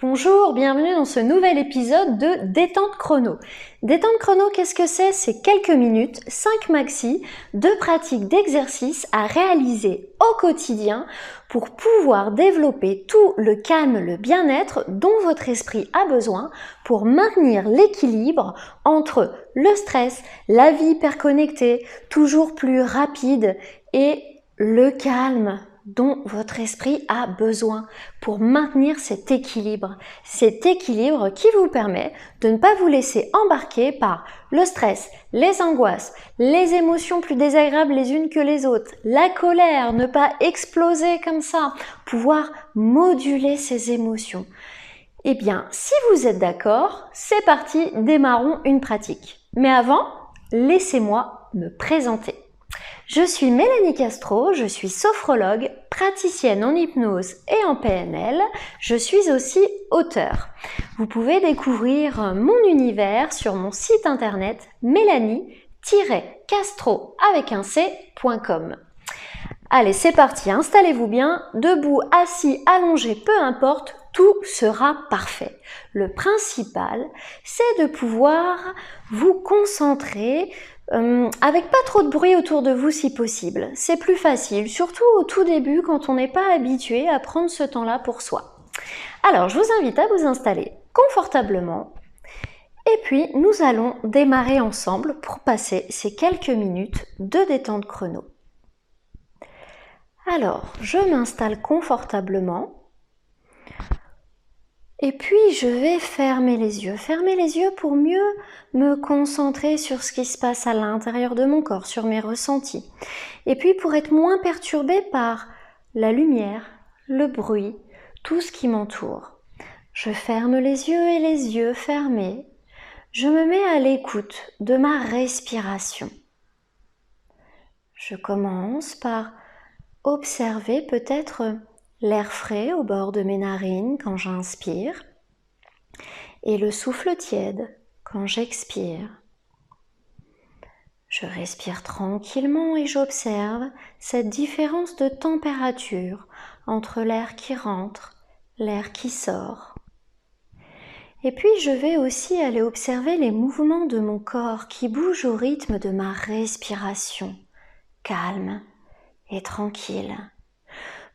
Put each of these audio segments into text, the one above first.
Bonjour, bienvenue dans ce nouvel épisode de Détente Chrono. Détente Chrono, qu'est-ce que c'est? C'est quelques minutes, 5 maxi, de pratiques d'exercices à réaliser au quotidien pour pouvoir développer tout le calme, le bien-être dont votre esprit a besoin pour maintenir l'équilibre entre le stress, la vie hyperconnectée, toujours plus rapide et le calme dont votre esprit a besoin pour maintenir cet équilibre qui vous permet de ne pas vous laisser embarquer par le stress, les angoisses, les émotions plus désagréables les unes que les autres, la colère, ne pas exploser comme ça, pouvoir moduler ces émotions. Eh bien, si vous êtes d'accord, c'est parti, démarrons une pratique. Mais avant, laissez-moi me présenter. Je suis Mélanie Castro, je suis sophrologue, praticienne en hypnose et en PNL. Je suis aussi auteure. Vous pouvez découvrir mon univers sur mon site internet mélanie-castro avec un c.com. Allez, c'est parti, installez-vous bien, debout, assis, allongé, peu importe, tout sera parfait. Le principal, c'est de pouvoir vous concentrer avec pas trop de bruit autour de vous si possible. C'est plus facile, surtout au tout début quand on n'est pas habitué à prendre ce temps-là pour soi. Alors, je vous invite à vous installer confortablement et puis nous allons démarrer ensemble pour passer ces quelques minutes de détente chrono. Alors, je m'installe confortablement. Et puis, je vais fermer les yeux pour mieux me concentrer sur ce qui se passe à l'intérieur de mon corps, sur mes ressentis. Et puis, pour être moins perturbée par la lumière, le bruit, tout ce qui m'entoure. Je ferme les yeux et les yeux fermés, je me mets à l'écoute de ma respiration. Je commence par observer peut-être l'air frais au bord de mes narines quand j'inspire et le souffle tiède quand j'expire. Je respire tranquillement et j'observe cette différence de température entre l'air qui rentre, l'air qui sort. Et puis je vais aussi aller observer les mouvements de mon corps qui bougent au rythme de ma respiration, calme et tranquille.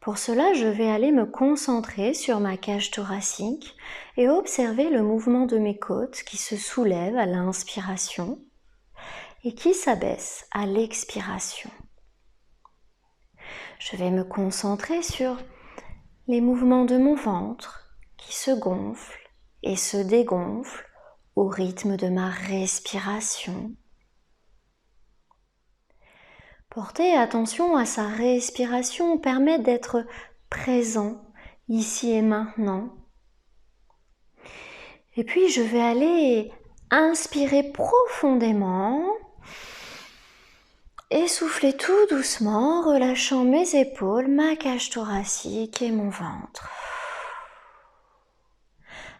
Pour cela, je vais aller me concentrer sur ma cage thoracique et observer le mouvement de mes côtes qui se soulèvent à l'inspiration et qui s'abaissent à l'expiration. Je vais me concentrer sur les mouvements de mon ventre qui se gonflent et se dégonflent au rythme de ma respiration. Porter attention à sa respiration permet d'être présent ici et maintenant. Et puis je vais aller inspirer profondément et souffler tout doucement, relâchant mes épaules, ma cage thoracique et mon ventre.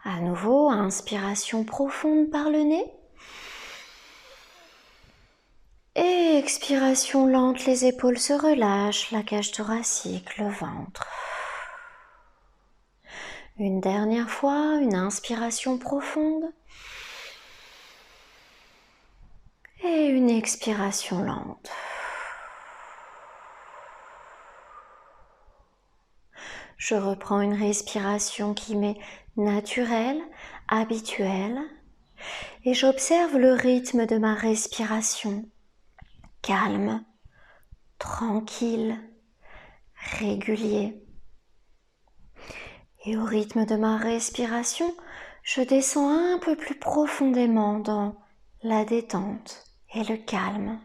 À nouveau, inspiration profonde par le nez. Et expiration lente, les épaules se relâchent, la cage thoracique, le ventre. Une dernière fois, une inspiration profonde. Et une expiration lente. Je reprends une respiration qui m'est naturelle, habituelle. Et j'observe le rythme de ma respiration. Calme, tranquille, régulier. Et au rythme de ma respiration, je descends un peu plus profondément dans la détente et le calme.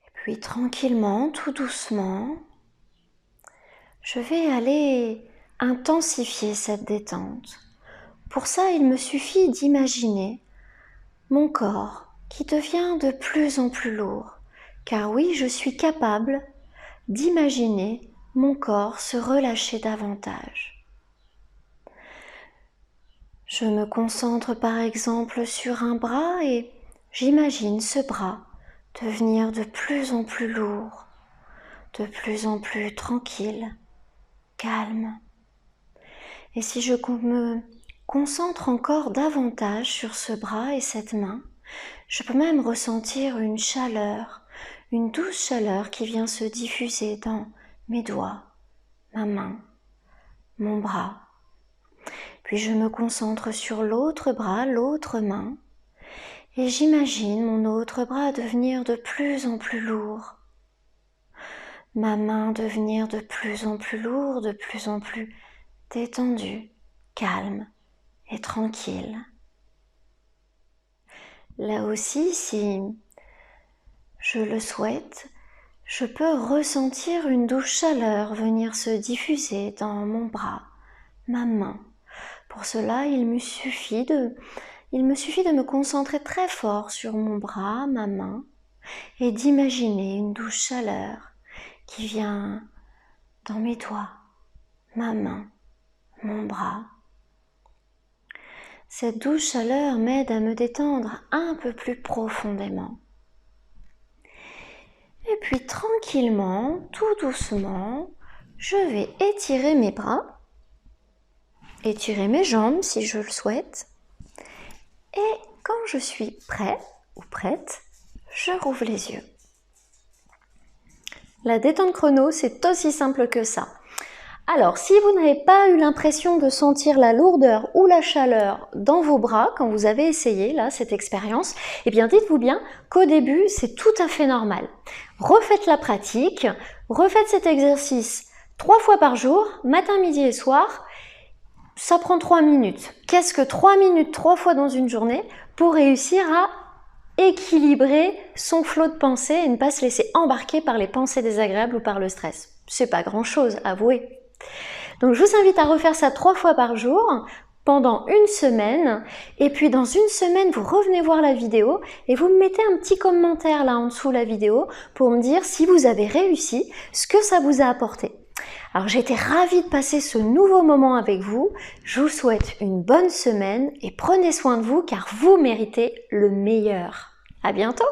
Et puis tranquillement, tout doucement, je vais aller intensifier cette détente. Pour ça, il me suffit d'imaginer mon corps qui devient de plus en plus lourd, car oui, je suis capable d'imaginer mon corps se relâcher davantage. Je me concentre par exemple sur un bras et j'imagine ce bras devenir de plus en plus lourd, de plus en plus tranquille, calme. Et si je me concentre encore davantage sur ce bras et cette main, je peux même ressentir une chaleur, une douce chaleur qui vient se diffuser dans mes doigts, ma main, mon bras. Puis je me concentre sur l'autre bras, l'autre main, et j'imagine mon autre bras devenir de plus en plus lourd. Ma main devenir de plus en plus lourde, de plus en plus détendue, calme et tranquille. Là aussi, si je le souhaite, je peux ressentir une douce chaleur venir se diffuser dans mon bras, ma main. Pour cela, il me suffit de me concentrer très fort sur mon bras, ma main, et d'imaginer une douce chaleur qui vient dans mes doigts, ma main, mon bras. Cette douce chaleur m'aide à me détendre un peu plus profondément. Et puis tranquillement, tout doucement, je vais étirer mes bras, étirer mes jambes si je le souhaite. Et quand je suis prêt ou prête, je rouvre les yeux. La détente chrono, c'est aussi simple que ça. Alors, si vous n'avez pas eu l'impression de sentir la lourdeur ou la chaleur dans vos bras quand vous avez essayé là cette expérience, eh bien dites-vous bien qu'au début, c'est tout à fait normal. Refaites la pratique, refaites cet exercice 3 fois par jour, matin, midi et soir. Ça prend 3 minutes. Qu'est-ce que 3 minutes 3 fois dans une journée pour réussir à équilibrer son flot de pensée et ne pas se laisser embarquer par les pensées désagréables ou par le stress? C'est pas grand-chose, avouez. Donc je vous invite à refaire ça 3 fois par jour pendant une semaine, et puis dans une semaine vous revenez voir la vidéo et vous me mettez un petit commentaire là en dessous la vidéo pour me dire si vous avez réussi, ce que ça vous a apporté. Alors j'étais ravie de passer ce nouveau moment avec vous, je vous souhaite une bonne semaine et prenez soin de vous car vous méritez le meilleur. À bientôt!